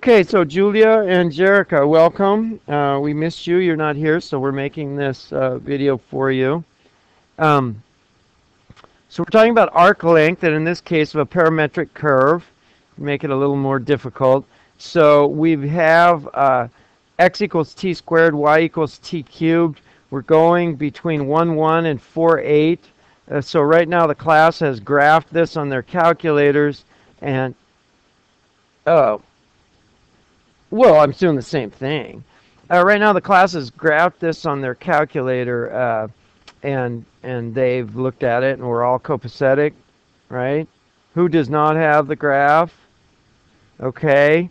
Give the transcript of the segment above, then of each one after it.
Okay, so Julia and Jerica, welcome. We missed you. You're not here, so we're making this video for you. Um, so we're talking about arc length, and in this case of a parametric curve, make it a little more difficult. So we have x equals t squared, y equals t cubed. We're going between 1, 1 and 4, 8. So right now the class has graphed this on their calculators, and oh, well, I'm doing the same thing. Right now, the class has graphed this on their calculator, and they've looked at it, and we're all copacetic, right? Who does not have the graph? Okay.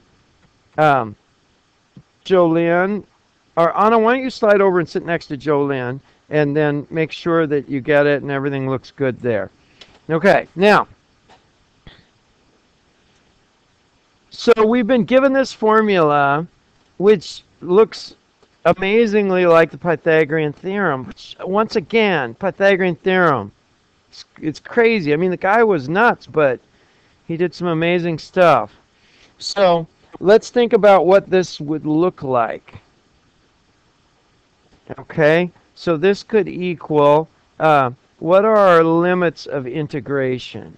Um, Jolynn, or Anna, why don't you slide over and sit next to Jolynn, and then make sure that you get it and everything looks good there. Okay, now, so we've been given this formula, which looks amazingly like the Pythagorean theorem. Which, once again, Pythagorean theorem. It's crazy. I mean, the guy was nuts, but he did some amazing stuff. So let's think about what this would look like. Okay, so this could equal, what are our limits of integration?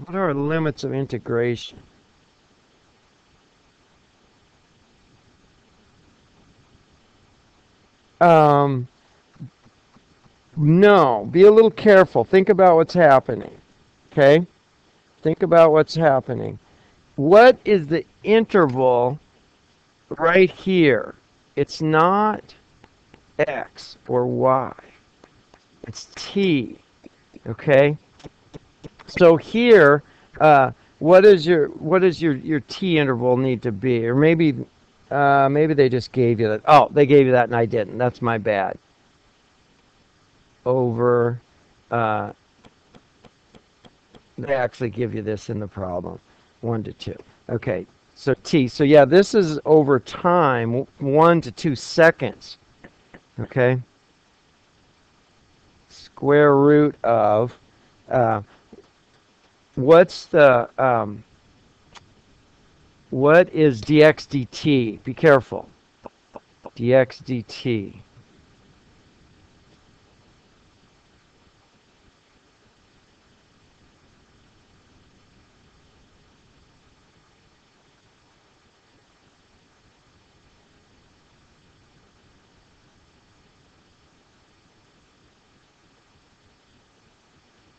What are our limits of integration? No, be a little careful. Think about what's happening. Okay? Think about what's happening. What is the interval right here? It's not x or y. It's t. Okay? So here, what is your t interval need to be? Or maybe they just gave you that. Oh, they gave you that and I didn't. That's my bad. Over, they actually give you this in the problem, 1 to 2. Okay, so t. So yeah, this is over time, 1 to 2 seconds. Okay. Square root of, what's the, what is dx dt? Be careful. Dx dt.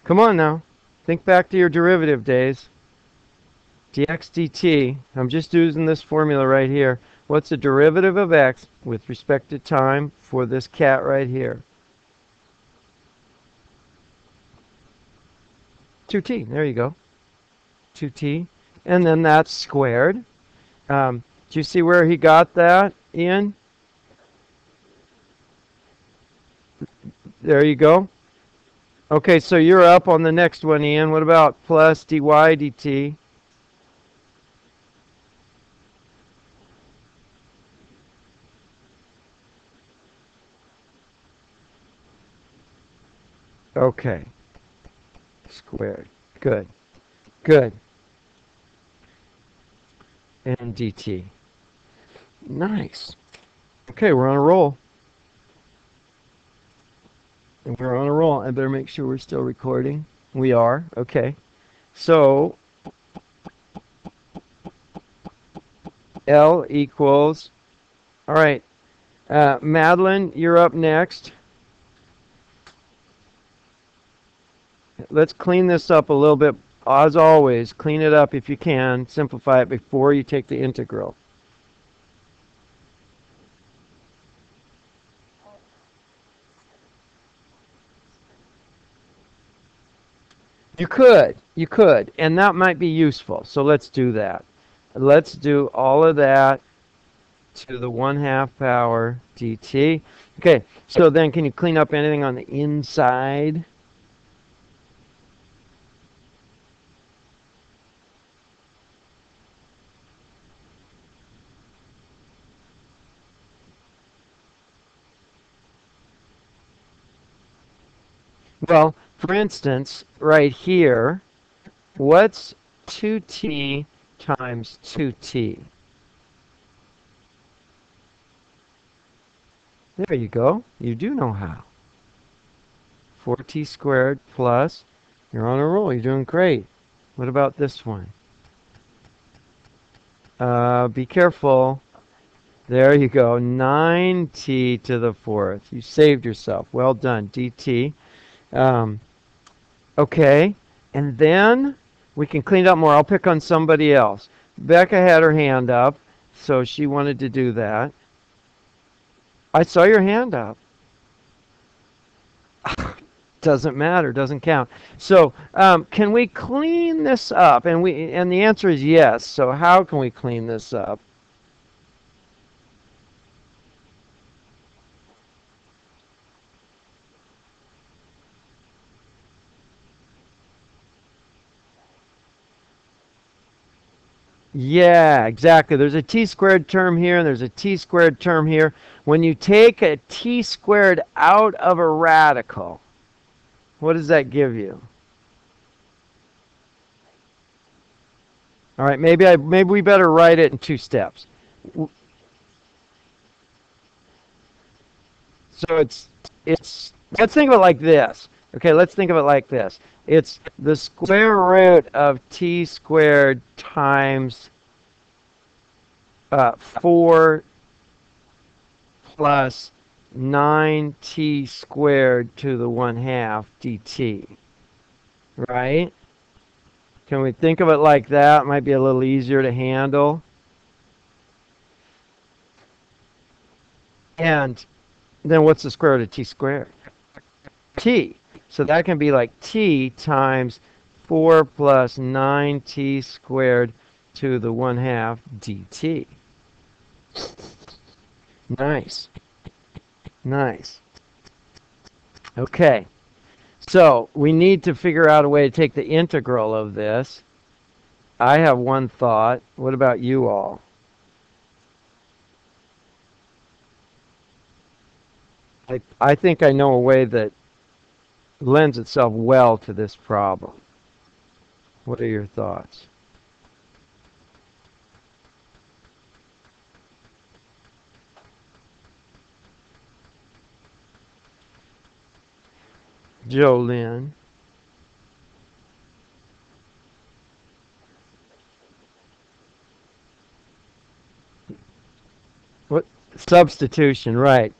Come on now. Think back to your derivative days. Dx dt. I'm just using this formula right here. What's the derivative of x with respect to time for this cat right here? 2t. There you go. 2t. And then that's squared. Do you see where he got that, Ian? There you go. Okay, so you're up on the next one, Ian. What about plus dy dt? Okay. Squared. Good. Good. And dt. Nice. Okay, we're on a roll. And we're on a roll. I better make sure we're still recording. We are. Okay. So L equals, all right, Madeline, you're up next. Let's clean this up a little bit. As always, clean it up if you can. Simplify it before you take the integral. You could, and that might be useful. So let's do that. Let's do all of that to the 1/2 power dt. Okay, so then can you clean up anything on the inside? Well, for instance, right here, what's 2t times 2t. There you go. You do know how. 4t squared plus, you're on a roll. You're doing great. What about this one? Be careful. There you go. 9t to the fourth. You saved yourself. Well done. dt. Okay. And then we can clean it up more. I'll pick on somebody else. Becca had her hand up, so she wanted to do that. I saw your hand up. Doesn't matter. Doesn't count. So can we clean this up? And the answer is yes. So how can we clean this up? Yeah, exactly. There's a t squared term here, and there's a t squared term here. When you take a t squared out of a radical, what does that give you? All right, maybe we better write it in two steps. So it's let's think of it like this. Okay, let's think of it like this. It's the square root of t squared times 4 plus 9t squared to the 1/2 dt. Right? Can we think of it like that? It might be a little easier to handle. And then what's the square root of t squared? T. So that can be like t times 4 plus 9t squared to the 1/2 dt. Nice. Nice. Okay. So we need to figure out a way to take the integral of this. I have one thought. What about you all? I think I know a way that lends itself well to this problem. What are your thoughts? Jolynn. What? Substitution, right.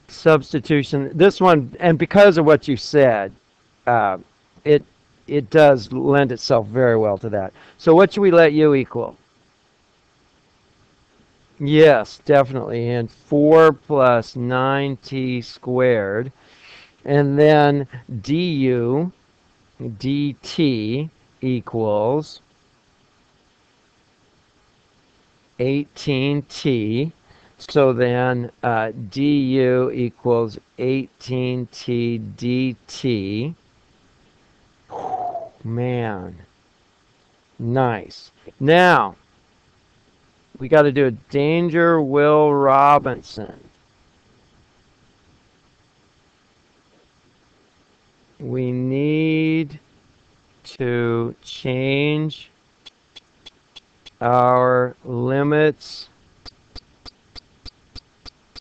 Substitution. This one, and because of what you said, uh, it does lend itself very well to that. So what should we let u equal? Yes, definitely. And 4 plus 9t squared. And then du dt equals 18t. So then du equals 18t dt. Man, nice. Now, we got to do a danger Will Robinson. We need to change our limits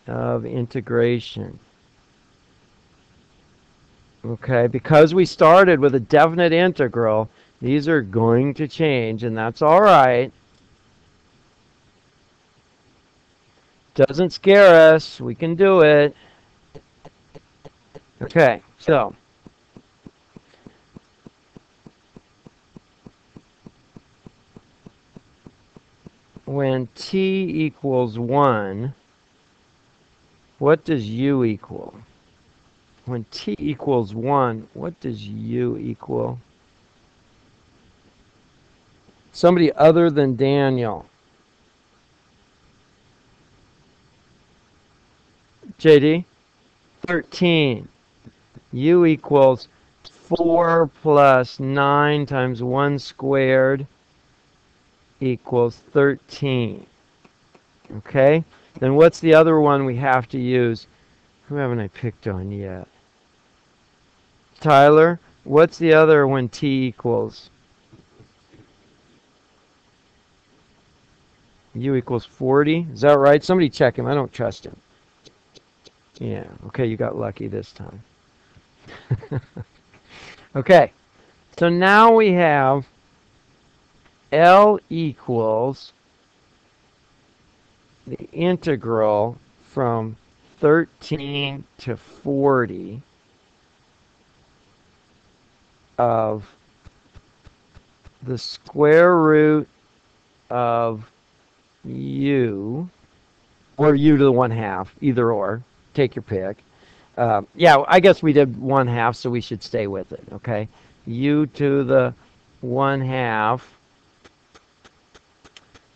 of integration. Okay, because we started with a definite integral, these are going to change, and that's all right. Doesn't scare us. We can do it. Okay, so when t equals 1, what does u equal? When t equals 1, what does u equal? Somebody other than Daniel. JD? 13. U equals 4 plus 9 times 1 squared equals 13. Okay? Then what's the other one we have to use? Who haven't I picked on yet? Tyler, what's the other when t equals? U equals 40. Is that right? Somebody check him. I don't trust him. Yeah. Okay, you got lucky this time. Okay. So now we have L equals the integral from 13 to 40 of the square root of u, or u to the 1/2, either or. Take your pick. Yeah, I guess we did 1/2, so we should stay with it, okay? U to the 1/2,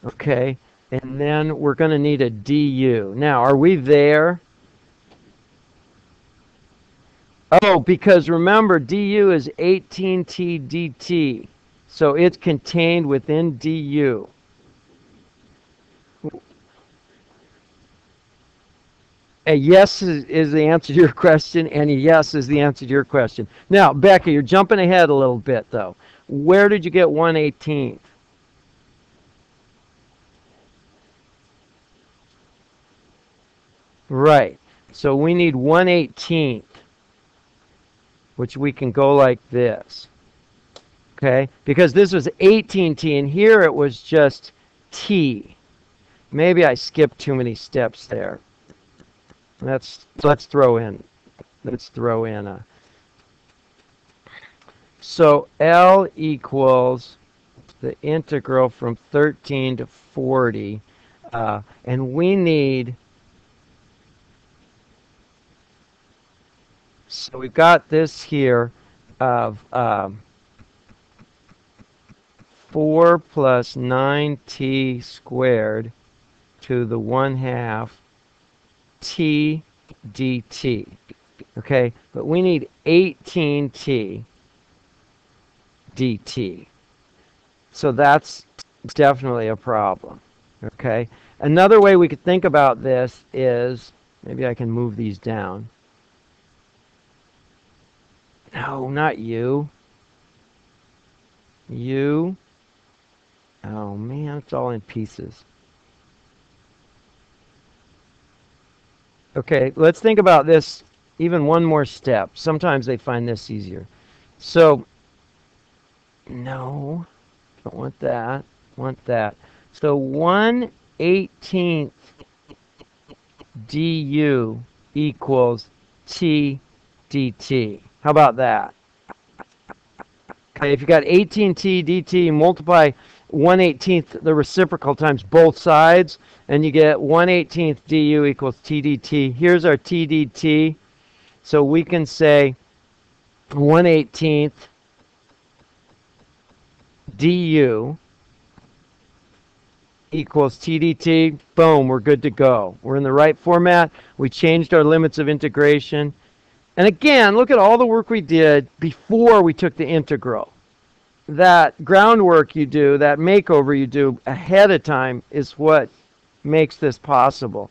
okay? And then we're going to need a du. Now, are we there? Oh, because remember, du is 18t dt. So it's contained within du. A yes is the answer to your question, and a yes is the answer to your question. Now, Becca, you're jumping ahead a little bit, though. Where did you get 1/18th? Right. So we need 1/18th, which we can go like this. Okay? Because this was 18t, and here it was just t. Maybe I skipped too many steps there. Let's throw in a. So L equals the integral from 13 to 40, and we need. So we've got this here of 4 plus 9t squared to the 1/2 t dt. Okay, but we need 18t dt. So that's definitely a problem. Okay, another way we could think about this is, maybe I can move these down. No, not you. You. Oh man, it's all in pieces. Okay, let's think about this even one more step. Sometimes they find this easier. So, no, don't want that. Want that. So 1/18th du equals t dt. How about that? Okay, if you got 18t dt, you multiply 1/18th the reciprocal times both sides, and you get 1/18th du equals t dt. Here's our t dt. So we can say 1/18th du equals t dt. Boom, we're good to go. We're in the right format. We changed our limits of integration. And again, look at all the work we did before we took the integral. That groundwork you do, that makeover you do ahead of time is what makes this possible.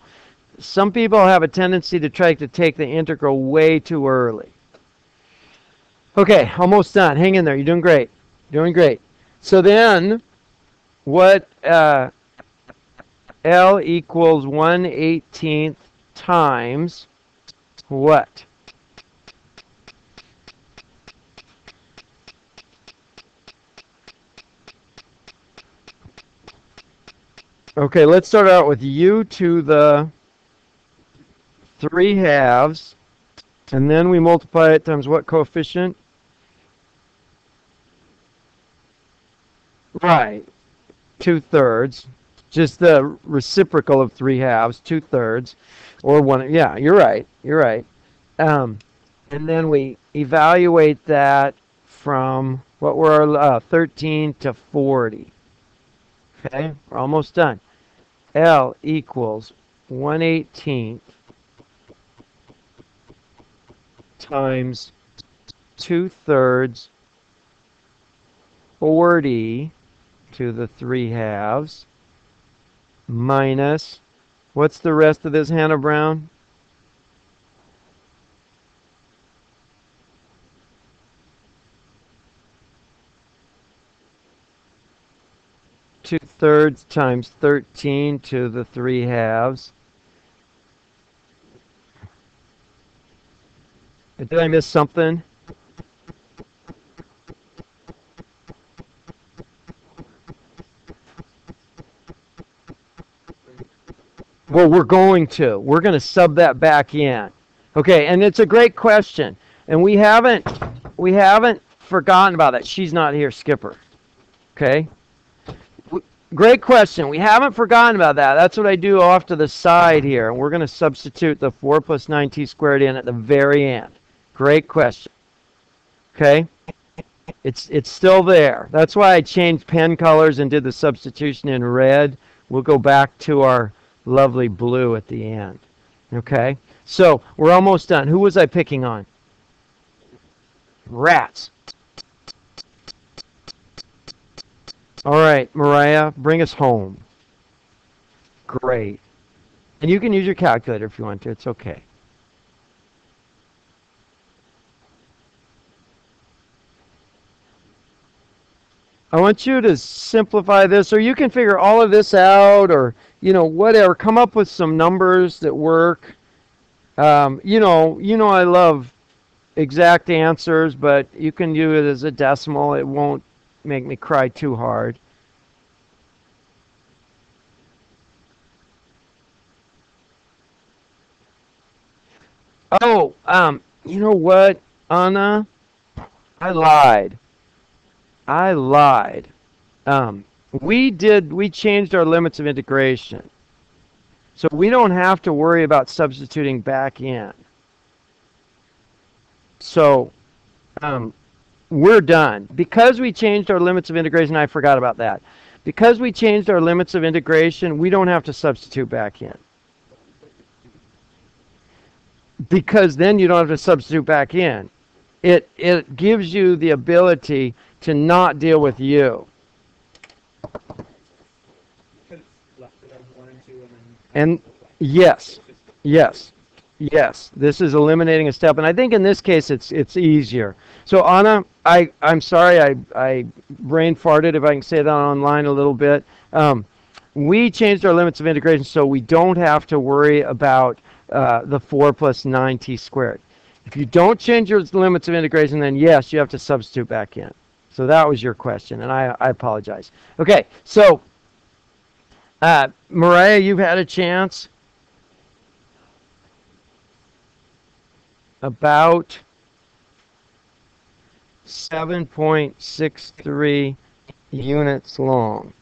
Some people have a tendency to try to take the integral way too early. Okay, almost done. Hang in there. You're doing great. Doing great. So then, what L equals 1/18th times what? Okay, let's start out with u to the 3/2, and then we multiply it times what coefficient? Right, 2/3. Just the reciprocal of 3/2, 2/3, or one. Yeah, you're right. You're right. Um, and then we evaluate that from what were our 13 to 40. Okay, we're almost done. L equals 1/18th times 2/3 40 to the 3/2 minus, what's the rest of this, Hannah Brown? 2/3 times 13 to the 3/2. Did I miss something? Well, we're going to sub that back in. Okay, and it's a great question. And we haven't forgotten about that. She's not here, Skipper. Okay? Great question. We haven't forgotten about that. That's what I do off to the side here. And we're going to substitute the 4 plus 9t squared in at the very end. Great question. Okay? It's still there. That's why I changed pen colors and did the substitution in red. We'll go back to our lovely blue at the end. Okay? So, we're almost done. Who was I picking on? Rats. All right, Mariah, bring us home. Great. And you can use your calculator if you want to. It's okay. I want you to simplify this, or you can figure all of this out, or, whatever. Come up with some numbers that work. I love exact answers, but you can do it as a decimal. It won't make me cry too hard. Oh, you know what, Anna? I lied. I lied. We changed our limits of integration. So we don't have to worry about substituting back in. So, we're done. Because we changed our limits of integration, I forgot about that. Because we changed our limits of integration, we don't have to substitute back in. Because then you don't have to substitute back in. It gives you the ability to not deal with u. And yes, yes, yes. This is eliminating a step, and I think in this case it's easier. So Anna, I'm sorry I brain farted, if I can say that online a little bit. We changed our limits of integration so we don't have to worry about the 4 plus 9t squared. If you don't change your limits of integration, then yes, you have to substitute back in. So that was your question, and I apologize. Okay, so Mariah, you've had a chance. About 7.63 units long,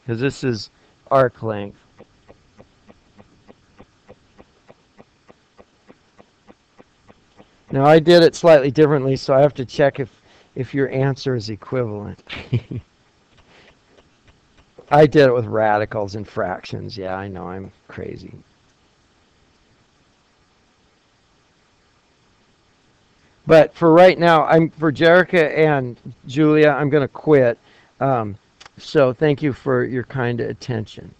because this is arc length. Now I did it slightly differently, so I have to check if your answer is equivalent. I did it with radicals and fractions. Yeah, I know, I'm crazy. But for right now, for Jerica and Julia, I'm going to quit. So thank you for your kind attention.